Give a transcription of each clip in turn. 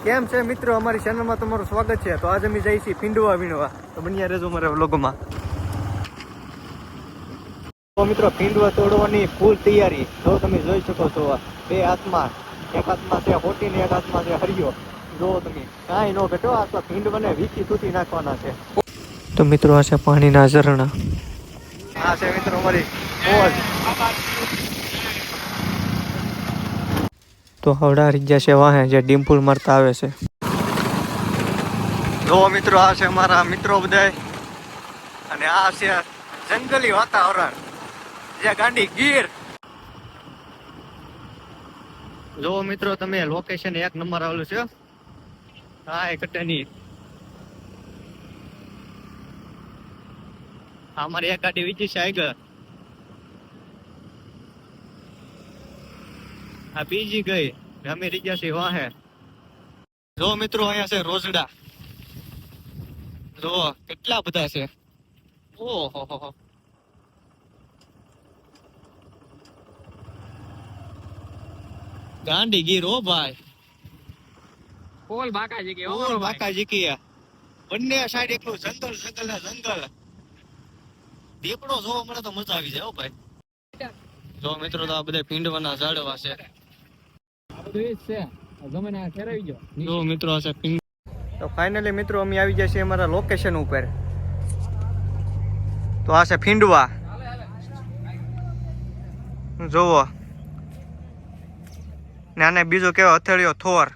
કેમ છે મિત્રો, અમારી ચેનલમાં તમારું સ્વાગત છે. તો આજે અમે જઈએ છીએ ફીંડવા વીણવા, તો બન્યા રહેજો મારા વ્લોગમાં. તો મિત્રો ફીંડવા તોડવાની ફૂલ તૈયારી. જો તમે જોઈ શકો છો, બે હાથમાં, એક હાથમાં છે હોટી ને એક હાથમાં છે હરિયો. જો તમે કાંઈ ન ઘટો, આ તો ફીંડવાને વીખી તૂટી નાખવાના છે. તો મિત્રો આ છે પાણીના ઝરણા. આ છે મિત્રો અમારી મોજ. તો હવડા રીજા છે વાહે જે ડિમ્પુલ મારતા આવે છે. જો મિત્રો આ છે અમારા મિત્રો બધાય, અને આ છે જંગલી વાતાવરણ, જે ગાંડી ગીર. જો મિત્રો તમે લોકેશન એક નંબર આવેલું છે. હા એ કટની અમારી એક ગાડી વીચી છે આગળ, આ બીજી ગઈ, અમે રીજા છે વાહે. જો મિત્રો અહીંયા છે રોજડા. જો કેટલા બધા છે. ઓહો, ગાંડી ગીર હો ભાઈ. પોલ બાકાજી કે ઓર બાકાજી કે બંને સાઈડ એકલું જંગલ જંગલ ને જંગલ. દીપડો જોવા મળે તો મજા આવી જાય હો ભાઈ. જો મિત્રો તો આ બધા પીંડવાના ઝાડવા છે. જો મિત્રો આ છે પીંડ. તો ફાઇનલી મિત્રો અમે આવી ગયા છીએ અમારા લોકેશન ઉપર. તો આ છે ફીંડવા. જોવો ને આને બીજો કેવો હથેળિયો થોર.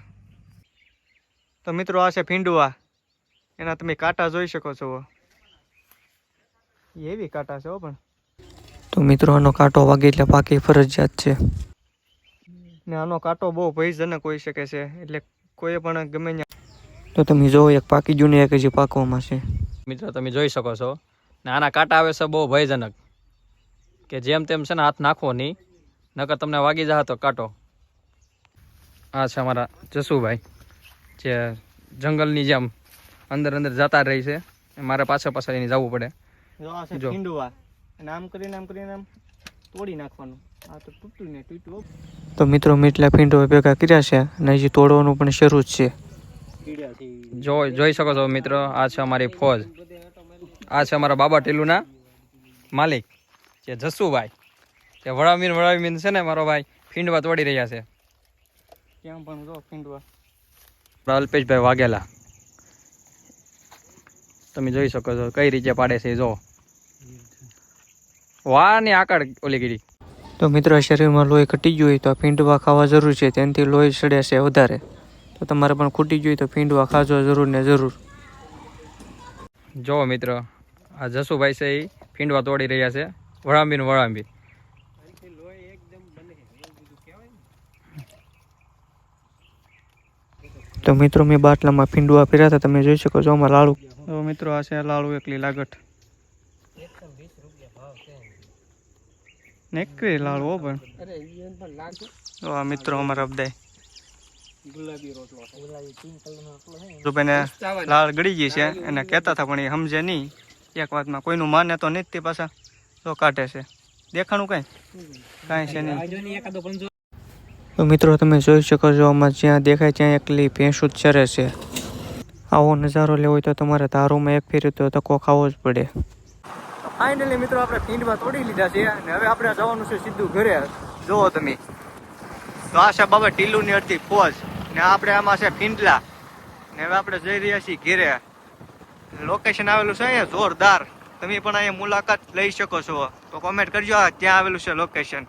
તો મિત્રો આ છે ફીંડવા, એના તમે કાંટા જોઈ શકો છો. એવી કાંટા છે પણ. તો મિત્રો આનો કાંટો વાગે એટલે પાકી ફરજિયાત છે, ને આનો કાંટો બહુ ભયજનક હોઈ શકે છે, એટલે કોઈ પણ ગમે ત્યાં. તો તમે જોવો એક પાકી જૂની એક હજી પાકવામાં છે. મિત્રો તમે જોઈ શકો છો ને આના કાંટા આવે છે બહુ ભયજનક, કે જેમ તેમ છે ને હાથ નાખવો નહીં, નકર તમને વાગી જાય તો કાંટો. આ છે અમારા જસુભાઈ, જે જંગલની જેમ અંદર અંદર જતા રહી છે. મારે પાછળ એની જવું પડે. જો ફીંડવા, અને આમ કરીને આમ તોડી નાખવાનું. આ તો તૂટ્યું. તો મિત્રો મીટલા ફીંડવા ભેગા કર્યા છે, અને હજી તોડવાનું પણ શરૂ જ છે. જોઈ શકો છો મિત્રો, આ છે અમારી ફોજ. આ છે અમારા બાબા ટીલુના માલિક, જે જસુભાઈ, જે વડામીન છે ને મારો ભાઈ, ફીંડવા તોડી રહ્યા છે. ક્યાં પણ જો ફીંડવા. અલ્પેશભાઈ વાઘેલા, તમે જોઈ શકો છો કઈ રીતે પાડે છે. જો વાહ ની આકડ ઓલી ગીરી. તો મિત્રો શરીરમાં લોહી ઘટી ગયું હોય તો ફીંડવા ખાવા જરૂર છે, તેનાથી લોહી ચડે છે વધારે. તો તમારે પણ ખૂટી ગયું તો ફીંડવા ખાજો જરૂર ને જરૂર. જો મિત્રો આ જસુભાઈ છે એ ફીંડવા તોડી રહ્યા છે, વળાંબી. તો મિત્રો મેં બાટલામાં ફીંડવા ફેર્યા હતા, તમે જોઈ શકો છો. આમાં લાડુ. તો મિત્રો આ છે લાડુ એકલી લાગટ. નેકરી લાડુ હો પણ. તો આ મિત્રો અમારા બધાય રૂપિયાને લાળ ગળી ગઈ છે, એને કહેતા હતા પણ એ સમજે નહીં એક વાતમાં. કોઈનું માને તો નહીં, તે પાછા તો કાઢે છે. દેખાણું કાંઈ છે નહીં. તો મિત્રો તમે જોઈ શકો છો, આમાં જ્યાં દેખાય ત્યાં એકલી ભેંસું જ ચરે છે. આવો નજારો લેવો હોય તો તમારે ધારોમાં એક ફેરી તો ધક્કો ખાવો જ પડે. ફાઇનલી મિત્રો આપણે ફીંડવા તોડી લીધા છે, અને હવે આપણે જવાનું છે સીધું ઘરે. જુઓ તમે, તો આ છે બાબા ટીલુની અડધી ફોજ, ને આપણે આમાં છે ફીંડલા, ને હવે આપણે જઈ રહ્યા છીએ ઘેરે. લોકેશન આવેલું છે અહીંયા જોરદાર. તમે પણ અહીંયા મુલાકાત લઈ શકો છો. તો કોમેન્ટ કરજો ત્યાં આવેલું છે લોકેશન.